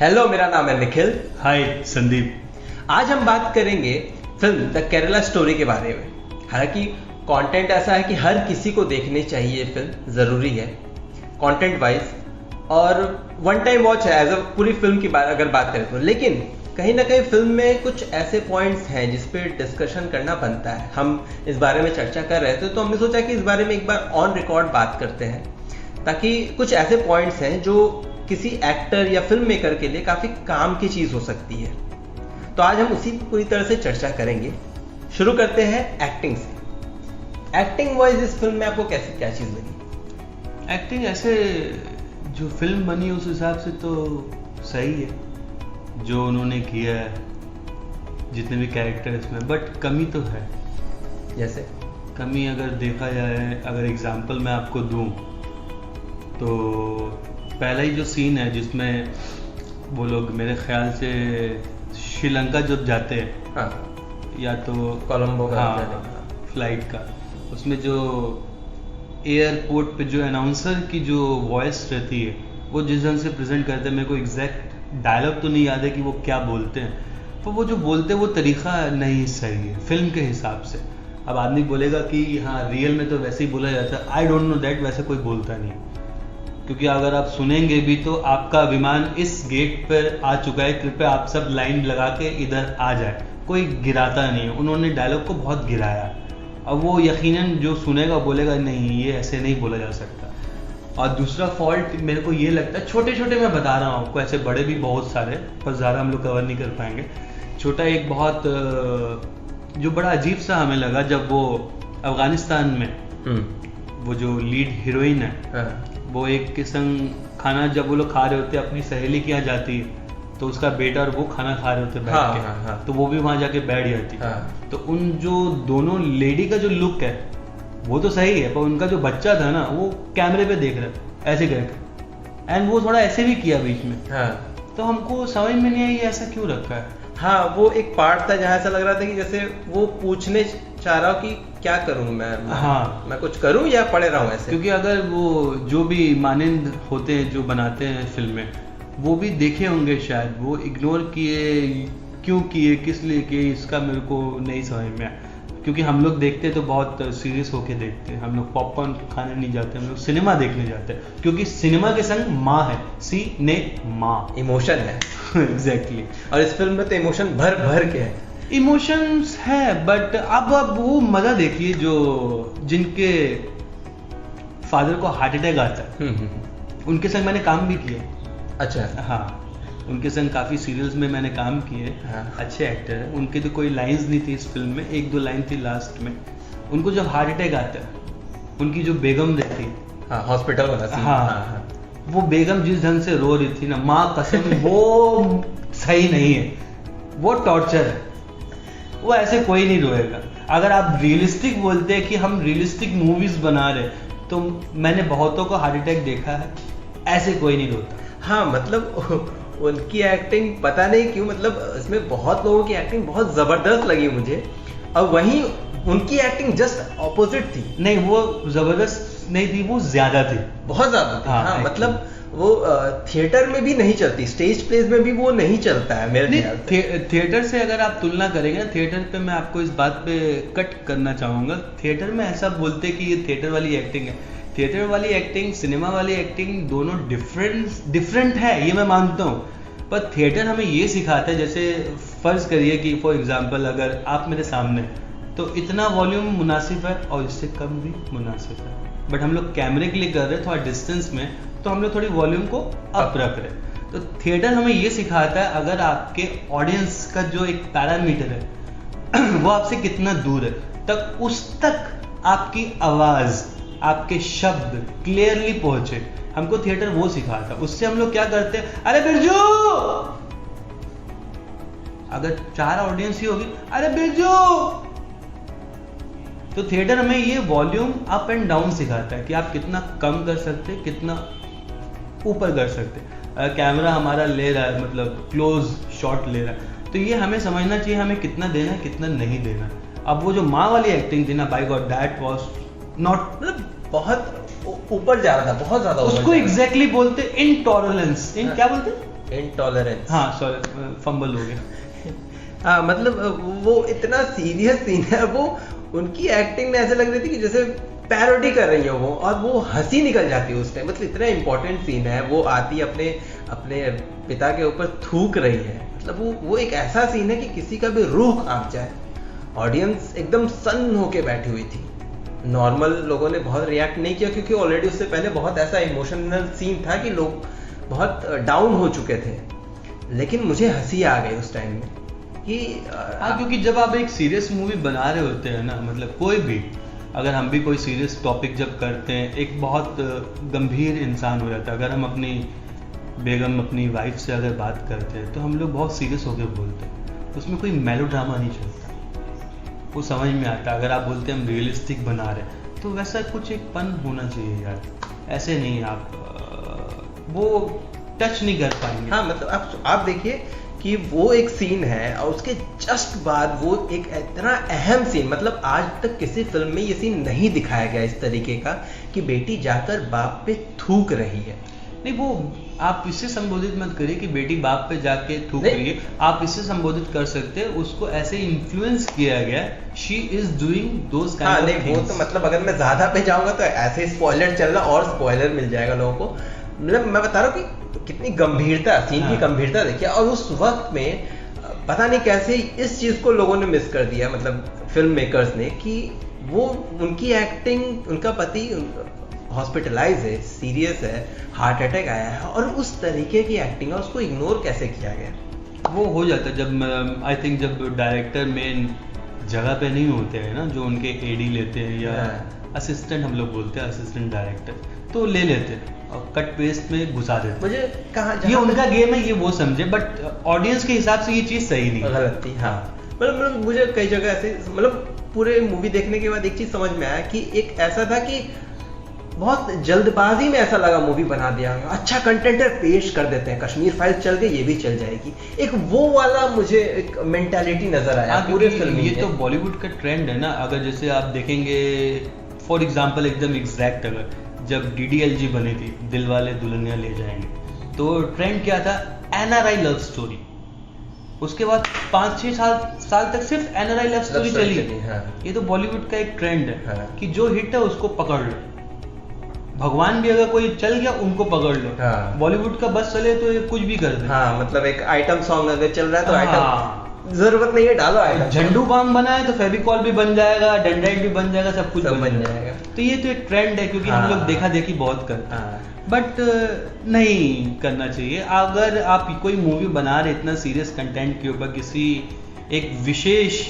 Hello, मेरा नाम है निखिल। हाय संदीप। आज हम बात करेंगे फिल्म द केरला स्टोरी के बारे में। हालांकि कंटेंट ऐसा है कि हर किसी को देखनी चाहिए, फिल्म ज़रूरी है कंटेंट वाइज, और वन टाइम वॉच है एज अ पूरी फिल्म की बात अगर बात करें तो। लेकिन कहीं ना कहीं फिल्म में कुछ ऐसे पॉइंट्स हैं जिस पे डिस्कशन करना बनता है। हम इस बारे में चर्चा कर रहे थे तो हमने सोचा कि इस बारे में एक बार ऑन रिकॉर्ड बात करते हैं, ताकि कुछ ऐसे पॉइंट्स हैं जो किसी एक्टर या फिल्म मेकर के लिए काफ़ी काम की चीज़ हो सकती है। तो आज हम उसी पूरी तरह से चर्चा करेंगे। शुरू करते हैं एक्टिंग से। एक्टिंग वाइज इस फिल्म में आपको कैसी क्या चीज़ लगी? एक्टिंग ऐसे जो फिल्म बनी उस हिसाब से तो सही है जो उन्होंने किया है, जितने भी कैरेक्टर इसमें, बट कमी तो है। जैसे कमी अगर देखा जाए, अगर एग्जांपल मैं आपको दूं तो पहला ही जो सीन है जिसमें वो लोग मेरे ख्याल से श्रीलंका जब जाते हैं, हाँ, या तो कोलंबो का फ्लाइट का, उसमें जो एयरपोर्ट पे जो अनाउंसर की जो वॉइस रहती है वो जिस ढंग से प्रेजेंट करते हैं, मेरे को एग्जैक्ट डायलॉग तो नहीं याद है कि वो क्या बोलते हैं, तो वो जो बोलते हैं वो तरीका नहीं सही है फिल्म के हिसाब से। अब आदमी बोलेगा कि हाँ रियल में तो वैसे ही बोला जाता है, आई डोंट नो दैट, वैसे कोई बोलता नहीं, क्योंकि अगर आप सुनेंगे भी तो आपका विमान इस गेट पर आ चुका है, कृपया आप सब लाइन लगा के इधर आ जाए, कोई गिराता नहीं है। उन्होंने डायलॉग को बहुत गिराया। अब वो यकीनन जो सुनेगा बोलेगा नहीं ये ऐसे नहीं बोला जा सकता। और दूसरा फॉल्ट मेरे को ये लगता है, छोटे छोटे मैं बता रहा हूँ आपको, ऐसे बड़े भी बहुत सारे, पर ज़्यादा हम लोग कवर नहीं कर पाएंगे। छोटा एक बहुत जो बड़ा अजीब सा हमें लगा, जब वो अफगानिस्तान में वो जो लीड हीरोइन है, वो एक के संग खाना जब वो लोग खा रहे होते, अपनी सहेली के यहाँ जाती है तो उसका बेटा और वो खाना खा रहे होते बैठ के, तो वो भी वहां जाके बैठ जाती है। तो उन जो दोनों लेडी का जो लुक है वो तो सही है, पर उनका जो बच्चा था ना वो कैमरे पे देख रहा है ऐसे करके, एंड वो थोड़ा ऐसे भी किया बीच में। तो हमको समझ में नहीं आई ऐसा क्यों रखा है। हाँ, वो एक पार्ट था जहाँ ऐसा लग रहा था कि जैसे वो पूछने चाह रहा हूँ कि क्या करूँ मैं कुछ करूँ या पड़े रहूँ ऐसे। क्योंकि अगर वो जो भी मानिंद होते हैं जो बनाते हैं फिल्में, वो भी देखे होंगे शायद, वो इग्नोर किए, क्यों किए, किस लिए किए, इसका मेरे को नहीं समझ में आया। क्योंकि हम लोग देखते तो बहुत सीरियस होके देखते हैं, हम लोग पॉपकॉर्न खाने नहीं जाते, हम लोग सिनेमा देखने जाते हैं, क्योंकि सिनेमा के संग माँ है, सिनेमा इमोशन है। एग्जैक्टली। और इस फिल्म में तो इमोशन भर भर के है। इमोशंस है, बट अब वो मजा देखिए जो जिनके फादर को हार्ट अटैक आता है, उनके संग मैंने काम भी किया। अच्छा। हाँ, उनके संग काफ़ी सीरियल्स में मैंने काम किए। अच्छे एक्टर हैं। उनकी तो कोई लाइंस नहीं थी इस फिल्म में, एक दो लाइन थी लास्ट में। उनको जब हार्ट अटैक आता है, उनकी जो बेगम रहती है हॉस्पिटल वाला सीन, हाँ, वो बेगम जिस ढंग से रो रही थी ना, माँ कसम, वो सही नहीं है, वो टॉर्चर है। वो ऐसे कोई नहीं रोएगा। अगर आप रियलिस्टिक बोलते हैं कि हम रियलिस्टिक मूवीज बना रहे, तो मैंने बहुतों को हार्ट अटैक देखा है, ऐसे कोई नहीं रोता। हाँ, मतलब उनकी एक्टिंग पता नहीं क्यों, मतलब इसमें बहुत लोगों की एक्टिंग बहुत जबरदस्त लगी मुझे, और वहीं उनकी एक्टिंग जस्ट ऑपोजिट थी। नहीं, वो जबरदस्त नहीं थी, वो ज्यादा थी, बहुत ज्यादा थी। हाँ, मतलब वो थिएटर में भी नहीं चलती, स्टेज प्लेस में भी वो नहीं चलता है मेरे ख्याल से। थिएटर से अगर आप तुलना करेंगे ना, थिएटर पे मैं आपको इस बात पे कट करना चाहूंगा, थिएटर में ऐसा बोलते कि ये थिएटर वाली एक्टिंग है। थिएटर वाली एक्टिंग, सिनेमा वाली एक्टिंग, दोनों डिफरेंट है, ये मैं मानता हूँ। पर थिएटर हमें ये सिखाता है, जैसे फर्ज करिए कि फॉर एग्जांपल अगर आप मेरे सामने, तो इतना वॉल्यूम मुनासिब है और इससे कम भी मुनासिब है, बट हम लोग कैमरे के लिए कर रहे हैं थोड़ा डिस्टेंस में, तो हम लोग थोड़ी वॉल्यूम को अप रख रहे हैं। तो थिएटर हमें ये सिखाता है, अगर आपके ऑडियंस का जो एक पैरामीटर है वो आपसे कितना दूर है, तक उस तक आपकी आवाज, आपके शब्द क्लियरली पहुंचे। हमको थिएटर वो सिखाता। उससे हम लोग क्या करते हैं, अरे बिरजू, अगर 4 ऑडियंस ही होगी, अरे बिरजू, तो थिएटर हमें ये वॉल्यूम अप एंड डाउन सिखाता है कि आप कितना कम कर सकते हैं, कितना ऊपर कर सकते हैं। कैमरा हमारा ले रहा है, मतलब क्लोज शॉट ले रहा है, तो ये हमें समझना चाहिए हमें कितना देना है, कितना नहीं देना। अब वो जो माँ वाली एक्टिंग थी ना, by God, that was not, मतलब बहुत ऊपर जा रहा था, बहुत ज्यादा। उसको एग्जैक्टली बोलते इनटॉलरेंस, क्या बोलते? इंटॉलरेंस। हाँ सॉरी, फंबल हो गया। हाँ मतलब वो इतना सीरियस सीन है, वो उनकी एक्टिंग में ऐसे लग रही थी कि जैसे पैरोडी कर रही हो वो, और वो हंसी निकल जाती है उस टाइम। मतलब इतना इंपॉर्टेंट सीन है, वो आती अपने अपने पिता के ऊपर थूक रही है। मतलब वो एक ऐसा सीन है कि किसी का भी रूह कांप जाए। ऑडियंस एकदम सन्न होके बैठी हुई थी। नॉर्मल लोगों ने बहुत रिएक्ट नहीं किया, क्योंकि ऑलरेडी उससे पहले बहुत ऐसा इमोशनल सीन था कि लोग बहुत डाउन हो चुके थे। लेकिन मुझे हंसी आ गई उस टाइम में कि हाँ, क्योंकि जब आप एक सीरियस मूवी बना रहे होते हैं ना, मतलब कोई भी, अगर हम भी कोई सीरियस टॉपिक जब करते हैं, एक बहुत गंभीर इंसान हो जाता है। अगर हम अपनी बेगम, अपनी वाइफ से अगर बात करते हैं तो हम लोग बहुत सीरियस होकर बोलते हैं, उसमें कोई मेलोड्रामा नहीं चलता, वो समझ में आता है। अगर आप बोलते हैं हम रियलिस्टिक बना रहे हैं, तो वैसा कुछ एक पन होना चाहिए यार। ऐसे नहीं आप वो टच नहीं कर पाएंगे। हाँ मतलब आप देखिए कि वो एक सीन है और उसके जस्ट बाद वो एक इतना अहम सीन, मतलब आज तक किसी फिल्म में ये सीन नहीं दिखाया गया इस तरीके का कि बेटी जाकर बाप पे थूक रही है। नहीं, वो आप इससे संबोधित मत करिए कि बेटी बाप पे जाके थूक रही है। आप इससे संबोधित कर सकते हैं, उसको ऐसे इन्फ्लुएंस किया गया, she is doing those kind of things. वो तो मतलब अगर मैं ज्यादा पे जाऊंगा तो ऐसे स्पॉइलर चल रहा और स्पॉइलर मिल जाएगा लोगों को। मतलब मैं बता रहा हूँ कि कितनी गंभीरता, सीन की गंभीरता देखिए। और उस वक्त में पता नहीं कैसे इस चीज को लोगों ने मिस कर दिया, मतलब फिल्म मेकर्स ने, कि वो उनकी एक्टिंग, उनका पति हॉस्पिटलाइज है, सीरियस है, हार्ट अटैक आया है, और उस तरीके की एक्टिंग है, उसको इग्नोर कैसे किया गया। वो हो जाता है जब आई थिंक जब डायरेक्टर मेन जगह पे नहीं होते हैं ना, जो उनके एडी लेते हैं या असिस्टेंट, हम लोग बोलते हैं असिस्टेंट डायरेक्टर, तो ले लेते हैं और कट पेस्ट में घुसा देते। मुझे कहा ये उनका गेम है, ये वो समझे, बट ऑडियंस के हिसाब से ये चीज सही नहीं, गलत थी। हाँ मतलब मुझे कई जगह ऐसे, मतलब पूरे मूवी देखने के बाद एक चीज समझ में आया कि एक ऐसा था कि बहुत जल्दबाजी में ऐसा लगा मूवी बना दिया, अच्छा कंटेंट है पेश कर देते हैं, कश्मीर फाइल्स चल गई ये भी चल जाएगी, एक वो वाला मुझे एक मेंटालिटी नजर आया पूरे फिल्म में। ये तो बॉलीवुड का ट्रेंड है ना। अगर जैसे आप देखेंगे फॉर एग्जांपल एकदम एग्जैक्ट, अगर जब DDLG बनी थी, दिल वाले दुल्हनिया ले जाएंगे, तो ट्रेंड क्या था, NRI लव स्टोरी। उसके बाद 5-6 साल तक सिर्फ NRI लव स्टोरी चली। हाँ। ये तो बॉलीवुड का एक ट्रेंड है। हाँ। कि जो हिट है उसको पकड़ लो, भगवान भी अगर कोई चल गया उनको पकड़ लो। हाँ। बॉलीवुड का बस चले तो ये कुछ भी कर दे। हाँ मतलब एक आइटम सॉन्ग अगर चल रहा है तो हाँ। आइटम जरूरत नहीं है, डालो आइटम। झंडू बाम बना है तो फेविकॉल भी बन जाएगा, डेंड्राइट भी बन जाएगा, सब कुछ बन जाएगा। तो ये तो एक ट्रेंड है, क्योंकि हम लोग देखा देखी बहुत करते हैं, बट नहीं करना चाहिए। अगर आप कोई मूवी बना रहे इतना सीरियस कंटेंट के ऊपर, किसी एक विशेष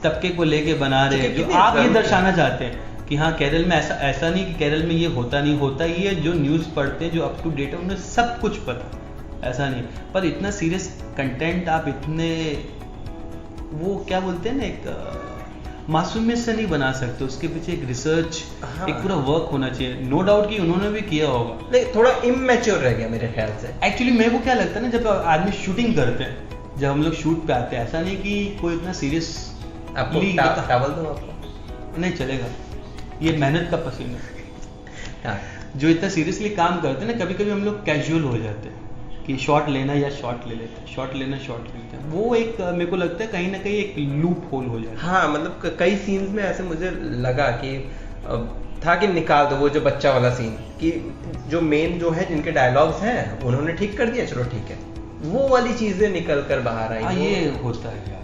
तबके को लेके बना रहे हैं, जो आप ये दर्शाना चाहते हैं कि हाँ केरल में ऐसा नहीं कि केरल में ये होता नहीं होता, ये जो न्यूज़ पढ़ते हैं, जो अप टू डेट है, उन्हें सब कुछ पता, ऐसा नहीं। पर इतना सीरियस कंटेंट आप इतने, वो क्या बोलते हैं ना, एक मासूमियत से नहीं बना सकते, उसके पीछे एक रिसर्च, एक पूरा वर्क होना चाहिए। नो डाउट कि उन्होंने भी किया होगा, नहीं थोड़ा इमैच्योर रह गया मेरे ख्याल से। एक्चुअली मेरे को क्या लगता है ना, जब आदमी शूटिंग करते हैं, जब हम लोग शूट पे आते हैं, ऐसा नहीं कि कोई इतना सीरियस आपको टावल दूं आपको? नहीं चलेगा, ये मेहनत का पसीना। जो इतना सीरियसली काम करते हैं ना, कभी कभी हम लोग कैजुअल हो जाते हैं कि शॉट लेना या शॉट ले लेते हैं, शॉट लेना शॉट ले लेते हैं। वो एक मेरे को लगता है कहीं ना कहीं एक लूप होल हो जाता है। हाँ मतलब कई सीन्स में ऐसे मुझे लगा कि था कि निकाल दो वो जो बच्चा वाला सीन, कि जो मेन जो है जिनके डायलॉग्स हैं उन्होंने ठीक कर दिया, चलो ठीक है, वो वाली चीजें निकल कर बाहर आई। ये होता है यार,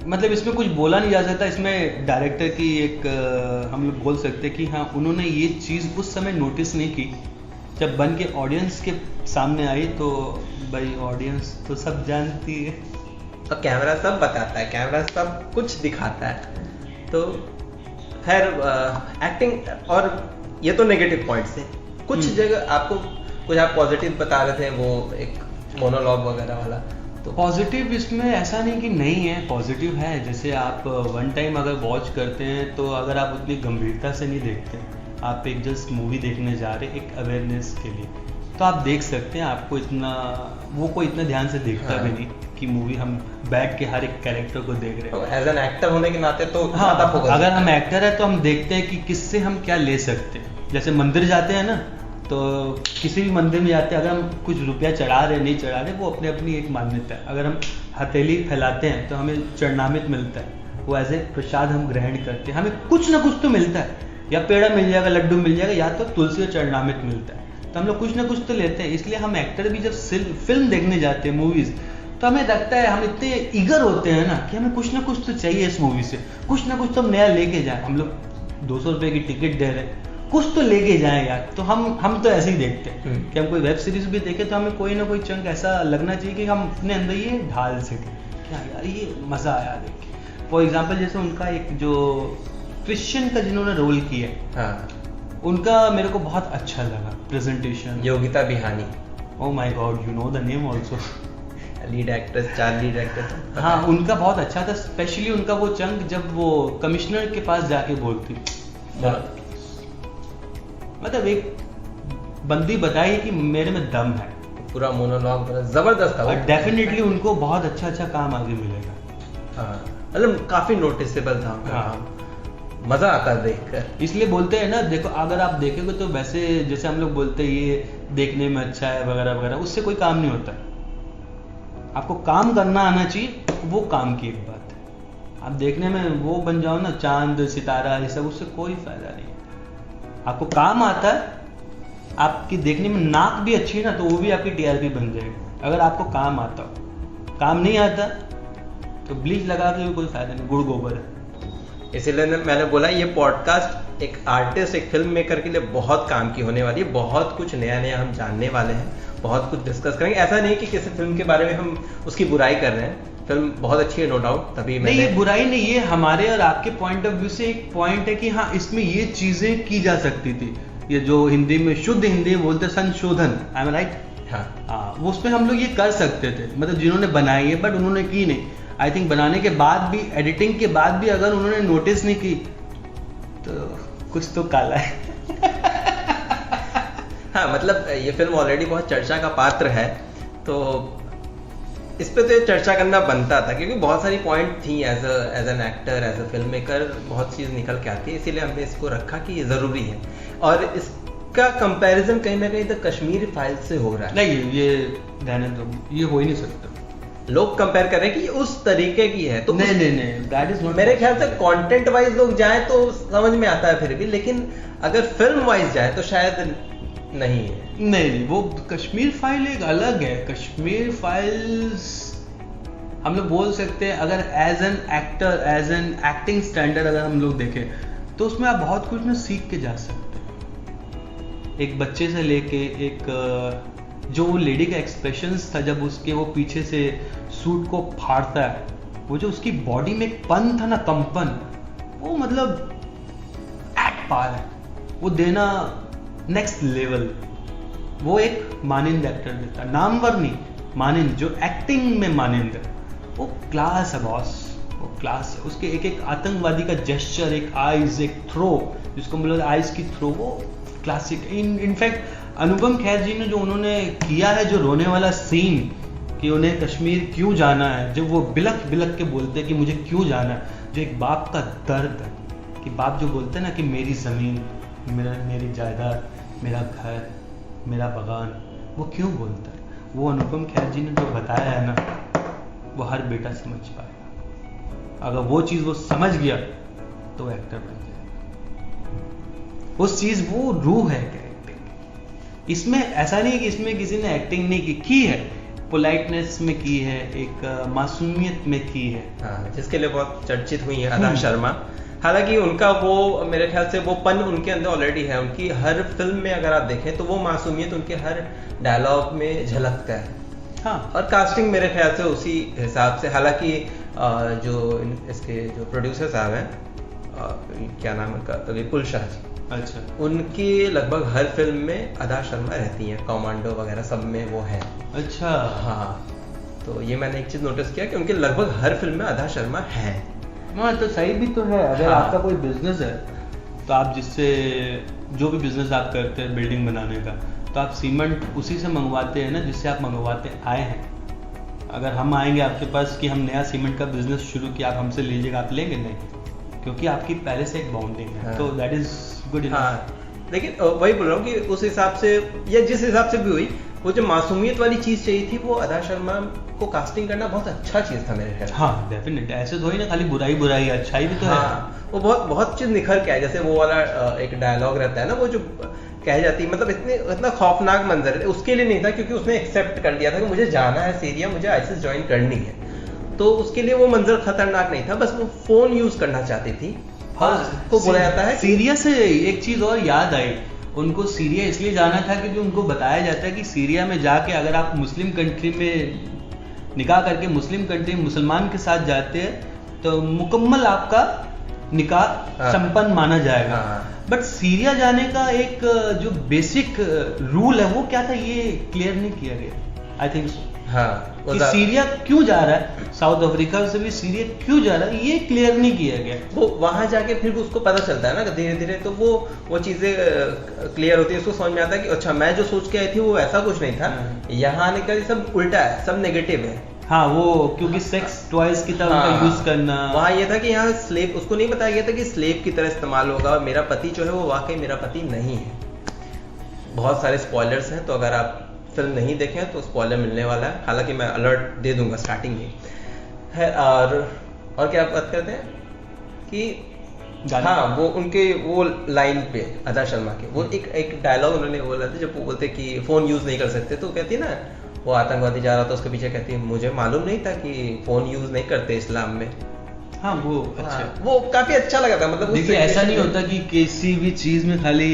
मतलब इसमें कुछ बोला नहीं जा सकता। इसमें डायरेक्टर की एक हम लोग बोल सकते हैं कि हाँ उन्होंने ये चीज़ उस समय नोटिस नहीं की, जब बन के ऑडियंस के सामने आई तो भाई ऑडियंस तो सब जानती है, और कैमरा सब बताता है, कैमरा सब कुछ दिखाता है। तो खैर एक्टिंग, और ये तो नेगेटिव पॉइंट्स है। कुछ जगह आपको कुछ आप पॉजिटिव बता रहे थे, वो एक मोनोलॉग वगैरह वाला, तो पॉजिटिव इसमें ऐसा नहीं कि नहीं है, पॉजिटिव है। जैसे आप वन टाइम अगर वॉच करते हैं तो अगर आप उतनी गंभीरता से नहीं देखते, आप एक जस्ट मूवी देखने जा रहे एक अवेयरनेस के लिए, तो आप देख सकते हैं, आपको इतना वो कोई इतना ध्यान से देखता भी नहीं कि मूवी हम बैठ के हर एक कैरेक्टर को देख रहे हैं। एज एन एक्टर होने के नाते तो हाँ, अगर हम एक्टर है तो हम देखते हैं कि किससे हम क्या ले सकते हैं। जैसे मंदिर जाते हैं ना, तो किसी भी मंदिर में जाते हैं, अगर हम कुछ रुपया चढ़ा रहे नहीं चढ़ा रहे, वो अपनी अपनी एक मान्यता है। अगर हम हथेली फैलाते हैं तो हमें चरणामृत मिलता है, वो एज ए प्रसाद हम ग्रहण करते हैं, हमें कुछ ना कुछ तो मिलता है, या पेड़ा मिल जाएगा, लड्डू मिल जाएगा, या तो तुलसी और चरणामृत मिलता है। तो हम लोग कुछ ना कुछ तो लेते हैं। इसलिए हम एक्टर भी जब फिल्म देखने जाते हैं, मूवीज, तो हमें लगता है, हम इतने ईगर होते हैं ना कि हमें कुछ ना कुछ तो चाहिए इस मूवी से, कुछ ना कुछ तो नया लेके जाए। हम लोग 200 रुपये की टिकट दे रहे हैं, कुछ तो लेके जाए यार। तो हम तो ऐसे ही देखते हैं कि हम कोई वेब सीरीज भी देखें तो हमें कोई ना कोई चंक ऐसा लगना चाहिए कि हम अपने अंदर ये ढाल सकें, क्या यार ये मजा आया देख के। फॉर एग्जाम्पल जैसे उनका एक जो क्रिश्चियन का जिन्होंने रोल किया, हाँ, उनका मेरे को बहुत अच्छा लगा presentation. Yogita Bihani, oh my God, you know the name also. Lead actress, 4 lead actress. हाँ, उनका बहुत अच्छा था, स्पेशली उनका वो चंक जब वो कमिश्नर के पास जाके बोलती, मतलब एक बंदी बताई कि मेरे में दम है, पूरा मोनोलॉग जबरदस्त था। और डेफिनेटली उनको बहुत अच्छा काम आगे मिलेगा। हाँ, मतलब काफी नोटिसेबल था। हाँ, मजा आता है देखकर। इसलिए बोलते हैं ना, देखो अगर आप देखेंगे तो वैसे जैसे हम लोग बोलते हैं ये देखने में अच्छा है वगैरह वगैरह, उससे कोई काम नहीं होता। आपको काम करना आना चाहिए, वो काम की एक बात है। आप देखने में वो बन जाओ ना, चांद सितारा ये सब, उससे कोई फायदा नहीं है। आपको काम आता है, आपकी देखने में नाक भी अच्छी है ना, तो वो भी आपकी टीआरपी बन जाएगी, अगर आपको काम आता हो। काम नहीं आता तो ब्लीच लगा के भी कोई फायदा नहीं, गुड़ गोबर है। इसीलिए मैंने बोला ये पॉडकास्ट एक आर्टिस्ट, एक फिल्म मेकर के लिए बहुत काम की होने वाली है। बहुत कुछ नया नया हम जानने वाले हैं, बहुत कुछ डिस्कस करेंगे। ऐसा नहीं कि किसी फिल्म के बारे में हम उसकी बुराई कर रहे हैं, फिल्म बहुत अच्छी है नो डाउट, तभी नहीं, ये बुराई नहीं, ये हमारे और आपके पॉइंट ऑफ व्यू से एक पॉइंट है कि हाँ इसमें ये चीजें की जा सकती थी। ये जो हिंदी में शुद्ध हिंदी में बोलते संशोधन, आई एम राइट? हाँ, वो उसमें हम लोग ये कर सकते थे, मतलब जिन्होंने बनाई है, बट उन्होंने की नहीं। आई थिंक बनाने के बाद भी, एडिटिंग के बाद भी अगर उन्होंने नोटिस नहीं की तो कुछ तो काला है। हाँ, मतलब ये फिल्म ऑलरेडी बहुत चर्चा का पात्र है, तो इस पे तो ये चर्चा करना बनता था, क्योंकि बहुत सारी पॉइंट थी as an actor, as a film maker, बहुत चीज़ निकल के आती है। इसीलिए हमने इसको रखा कि ये ज़रूरी है। और इसका कंपैरिजन कहीं ना कहीं द कश्मीर फाइल्स से हो रहा है। नहीं, ये रहने दो, ये हो ही नहीं सकता। लोग कंपेयर कर रहे हैं कि ये उस तरीके की है, तो नहीं, दैट इज नॉट। मेरे ख्याल से कंटेंट वाइज लोग जाए तो समझ में आता है फिर भी, लेकिन अगर फिल्म वाइज जाए तो शायद नहीं है। नहीं, वो कश्मीर फाइल एक अलग है। कश्मीर फाइल्स हम लोग बोल सकते हैं, अगर as an actor, as an acting standard अगर हम लोग देखें तो उसमें आप बहुत कुछ ना सीख के जा सकते हैं। एक बच्चे से लेके एक जो लेडी का एक्सप्रेशंस था जब उसके वो पीछे से सूट को फाड़ता है, वो जो उसकी बॉडी में एक पन था ना, कंपन, वो मतलब एट पार है, वो देना नेक्स्ट लेवल। वो एक मानिंद एक्टर देता, नामवर नहीं, मानिंद, जो एक्टिंग में मानिंद है, वो क्लास है बॉस, वो क्लास है। उसके एक एक आतंकवादी का जेस्चर, एक आइज, एक थ्रो, जिसको मतलब आइज की थ्रो, वो क्लासिक। इनफैक्ट अनुपम खेर जी ने जो उन्होंने किया है, जो रोने वाला सीन कि उन्हें कश्मीर क्यों जाना है, जब वो बिलक बिलक के बोलते हैं कि मुझे क्यों जाना है, जो एक बाप का दर्द है कि बाप जो बोलते हैं ना कि मेरी ज़मीन, मेरी जायदाद, मेरा घर, मेरा बगान, वो क्यों बोलता है, वो अनुपम खेर जी ने जो बताया है ना, वो हर बेटा समझ पाएगा। अगर वो चीज़ वो समझ गया तो वो एक्टर बन जाएगा। उस चीज़, वो रूह है एक्टिंग। इसमें ऐसा नहीं है कि इसमें किसी ने एक्टिंग नहीं की है, पोलाइटनेस में की है, एक मासूमियत में की है। हाँ, जिसके लिए बहुत चर्चित हुई है अदा शर्मा। हालांकि उनका वो, मेरे ख्याल से वो पन उनके अंदर ऑलरेडी है। उनकी हर फिल्म में अगर आप देखें तो वो मासूमियत उनके हर डायलॉग में झलकता है। हाँ, और कास्टिंग मेरे ख्याल से उसी हिसाब से, हालांकि जो इसके जो प्रोड्यूसर साहब हैं, क्या नाम है उनका, विपुल शाह जी, अच्छा, उनकी लगभग हर फिल्म में अदा शर्मा रहती हैं, कमांडो वगैरह सब में वो है। अच्छा, हाँ, तो ये मैंने एक चीज नोटिस किया कि उनके लगभग हर फिल्म में अदा शर्मा है। हाँ, तो सही भी तो है। अगर आपका कोई बिजनेस है तो आप जिससे, जो भी बिजनेस आप करते हैं बिल्डिंग बनाने का, तो आप सीमेंट उसी से मंगवाते हैं ना जिससे आप मंगवाते आए हैं। अगर हम आएंगे आपके पास कि हम नया सीमेंट का बिजनेस शुरू किया, आप हमसे लीजिएगा, आप लेंगे नहीं, क्योंकि आपकी पहले से एक बाउंडिंग है। तो दैट इज गुड इनफ। लेकिन वही बोल रहा हूँ कि उस हिसाब से या जिस हिसाब से भी हुई, वो जो मासूमियत वाली चीज चाहिए थी, वो आधा शर्मा को कास्टिंग करना बहुत अच्छा चीज था मेरे ख्याल। हाँ डेफिनेट, ऐसे थोड़ी ना खाली बुराई बुराई, अच्छाई भी तो है। हाँ, वो बहुत बहुत चीज निखर के आए। जैसे वो वाला एक डायलॉग रहता है ना, वो जो कह जाती है, मतलब इतना खौफनाक मंजर है, उसके लिए नहीं था क्योंकि उसने एक्सेप्ट कर लिया था कि मुझे जाना है सीरिया, मुझे आईसिस ज्वाइन करनी है, तो उसके लिए वो मंजर खतरनाक नहीं था, बस वो फोन यूज करना चाहती थी। और उसको बोला जाता है सीरिया से एक चीज और याद आई, उनको सीरिया इसलिए जाना था क्योंकि उनको बताया जाता है कि सीरिया में जाके अगर आप मुस्लिम कंट्री में निकाह करके मुस्लिम कंट्री में मुसलमान के साथ जाते हैं तो मुकम्मल आपका निकाह संपन्न माना जाएगा। बट सीरिया जाने का एक जो बेसिक रूल है वो क्या था, ये क्लियर नहीं किया गया। आई थिंक सो कि सीरिया क्यों जा रहा है, साउथ अफ्रीका से भी सीरिया क्यों जा रहा है, ये क्लियर नहीं किया गया। वो वहां जाके फिर भी उसको पता चलता है ना धीरे धीरे, तो वो चीजें क्लियर होती है, उसको समझ में आता है कि अच्छा मैं जो सोच के आई थी वो ऐसा कुछ नहीं था, यहाँ आने का सब उल्टा है, सब नेगेटिव है। हाँ, वो क्योंकि सेक्स टॉयज की तरह उनका यूज करना, वहाँ ये था कि यहाँ स्लेव, उसको नहीं बताया गया था कि स्लेव की तरह इस्तेमाल होगा, और मेरा पति जो है वो वाकई मेरा पति नहीं है। बहुत सारे स्पॉयलर्स हैं, तो अगर आप फिल्म नहीं देखें तो स्पॉइलर मिलने वाला है, हालांकि मैं अलर्ट दे दूंगा स्टार्टिंग में है। और क्या बात करते हैं कि हाँ, वो उनके वो लाइन पे आधा शर्मा के वो एक डायलॉग उन्होंने बोला था, जब वो बोलते कि फोन यूज नहीं कर सकते, तो कहती है ना, वो आतंकवादी जा रहा था उसके पीछे, कहती है मुझे मालूम नहीं था कि फोन यूज नहीं करते इस्लाम में। हाँ, वो अच्छा, वो काफी अच्छा लगा था। मतलब देखिए ऐसा नहीं होता कि किसी भी चीज में खाली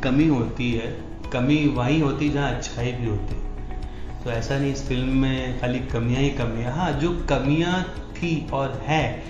कमी होती है, कमी वहीं होती जहाँ अच्छाई भी होती है। तो ऐसा नहीं, इस फिल्म में खाली कमियां ही कमियां। हाँ, जो कमियां थी और है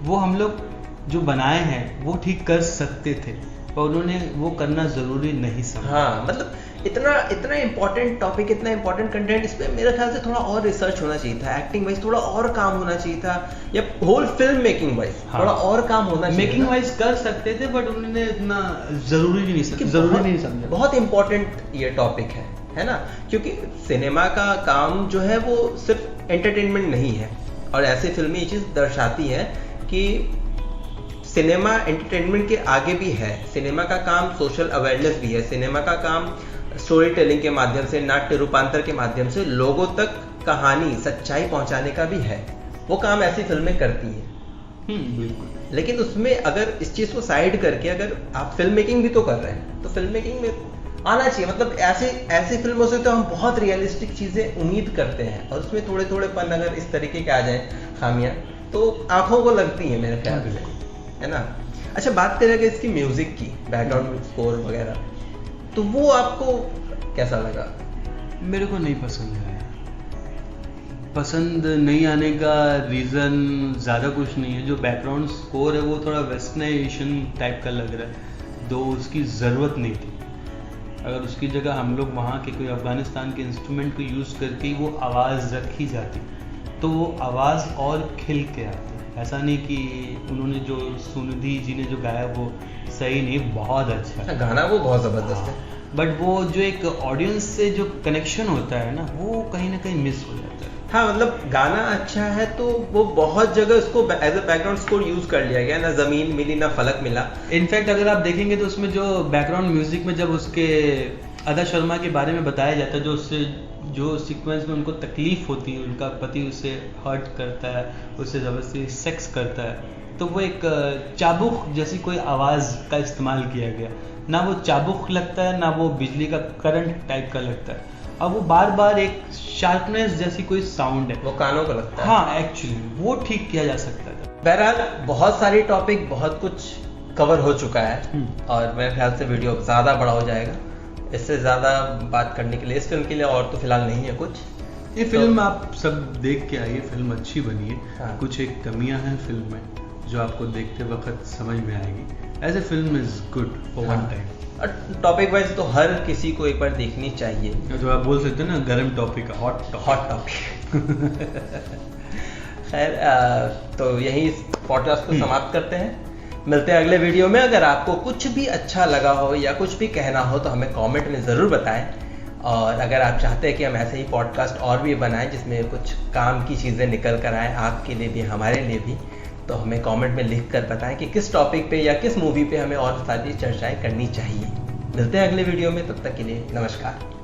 वो हम लोग जो बनाए हैं वो ठीक कर सकते थे, और उन्होंने वो करना जरूरी नहीं समझा। हाँ, मतलब इतना इंपॉर्टेंट टॉपिक, इतना इंपॉर्टेंट कंटेंट, इस पे मेरे ख्याल से थोड़ा और रिसर्च होना चाहिए था, एक्टिंग वाइज थोड़ा और काम होना चाहिए था, या होल फिल्म मेकिंग वाइज थोड़ा और काम होना चाहिए। मेकिंग वाइज कर सकते थे, बट उन्होंने इतना जरूरी नहीं समझा। बहुत इंपॉर्टेंट ये टॉपिक है ना, क्योंकि सिनेमा का काम जो है वो सिर्फ एंटरटेनमेंट नहीं है, और ऐसे फिल्में ये चीज दर्शाती है कि सिनेमा एंटरटेनमेंट के आगे भी है। सिनेमा का काम सोशल अवेयरनेस भी है, सिनेमा का काम स्टोरी टेलिंग के माध्यम से, नाट्य रूपांतर के माध्यम से लोगों तक कहानी, सच्चाई पहुंचाने का भी है। वो काम ऐसी फिल्में करती हैं। बिल्कुल। लेकिन उसमें अगर इस चीज को साइड करके अगर आप फिल्म मेकिंग भी तो कर रहे हैं, तो फिल्म मेकिंग में आना चाहिए। मतलब ऐसी फिल्मों से तो हम बहुत रियलिस्टिक चीजें उम्मीद करते हैं, और उसमें थोड़े थोड़े पन अगर इस तरीके के आ जाए खामियां, तो आंखों को लगती है मेरे ख्याल से, है ना। अच्छा, बात करें अगर इसकी म्यूजिक की, बैकग्राउंड स्कोर वगैरह, तो वो आपको कैसा लगा? मेरे को नहीं पसंद है। पसंद नहीं आने का रीज़न ज़्यादा कुछ नहीं है। जो बैकग्राउंड स्कोर है वो थोड़ा वेस्टर्नाइजेशन टाइप का लग रहा है, दो उसकी ज़रूरत नहीं थी। अगर उसकी जगह हम लोग वहाँ के कोई अफगानिस्तान के इंस्ट्रूमेंट को यूज़ करके वो आवाज़ रखी जाती, तो वो आवाज़ और खिल के आती। ऐसा नहीं कि उन्होंने जो सुनिधि जी ने जो गाया वो सही नहीं, बहुत अच्छा गाना, वो बहुत ज़बरदस्त है, बट वो जो एक ऑडियंस से जो कनेक्शन होता है ना, वो कहीं ना कहीं मिस हो जाता है। हाँ, मतलब गाना अच्छा है तो वो बहुत जगह उसको as a background score use कर लिया गया, ना जमीन मिली ना फलक मिला। इनफैक्ट अगर आप देखेंगे तो उसमें जो बैकग्राउंड म्यूजिक में जब उसके आधा शर्मा के बारे में बताया जाता है, जो सीक्वेंस में उनको तकलीफ होती है, उनका पति उसे हर्ट करता है, उससे ज़बरदस्ती सेक्स करता है, तो वो एक चाबुक जैसी कोई आवाज़ का इस्तेमाल किया गया। ना वो चाबुक लगता है, ना वो बिजली का करंट टाइप का लगता है, अब वो बार बार एक शार्पनेस जैसी कोई साउंड है, वो कानों को लगता है। हाँ, एक्चुअली वो ठीक किया जा सकता था। बहरहाल बहुत सारी टॉपिक, बहुत कुछ कवर हो चुका है, और मेरे ख्याल से वीडियो ज़्यादा बड़ा हो जाएगा। इससे ज़्यादा बात करने के लिए इस फिल्म के लिए और तो फिलहाल नहीं है कुछ। ये फिल्म आप सब देख के आइए, फिल्म अच्छी बनी है। हाँ। कुछ एक कमियां हैं फिल्म में जो आपको देखते वक्त समझ में आएगी। As a film is good for one time. और टॉपिक वाइज तो हर किसी को एक बार देखनी चाहिए। जो आप बोल सकते हैं ना, गर्म टॉपिक, हॉट टॉपिक। खैर, तो यही इस पॉडकास्ट को समाप्त करते हैं। मिलते हैं अगले वीडियो में। अगर आपको कुछ भी अच्छा लगा हो या कुछ भी कहना हो तो हमें कमेंट में ज़रूर बताएं, और अगर आप चाहते हैं कि हम ऐसे ही पॉडकास्ट और भी बनाएं जिसमें कुछ काम की चीज़ें निकल कर आए, आपके लिए भी हमारे लिए भी, तो हमें कमेंट में लिख कर बताएं कि किस टॉपिक पे या किस मूवी पे हमें और सारी चर्चाएं करनी चाहिए। मिलते हैं अगले वीडियो में, तब तक के लिए नमस्कार।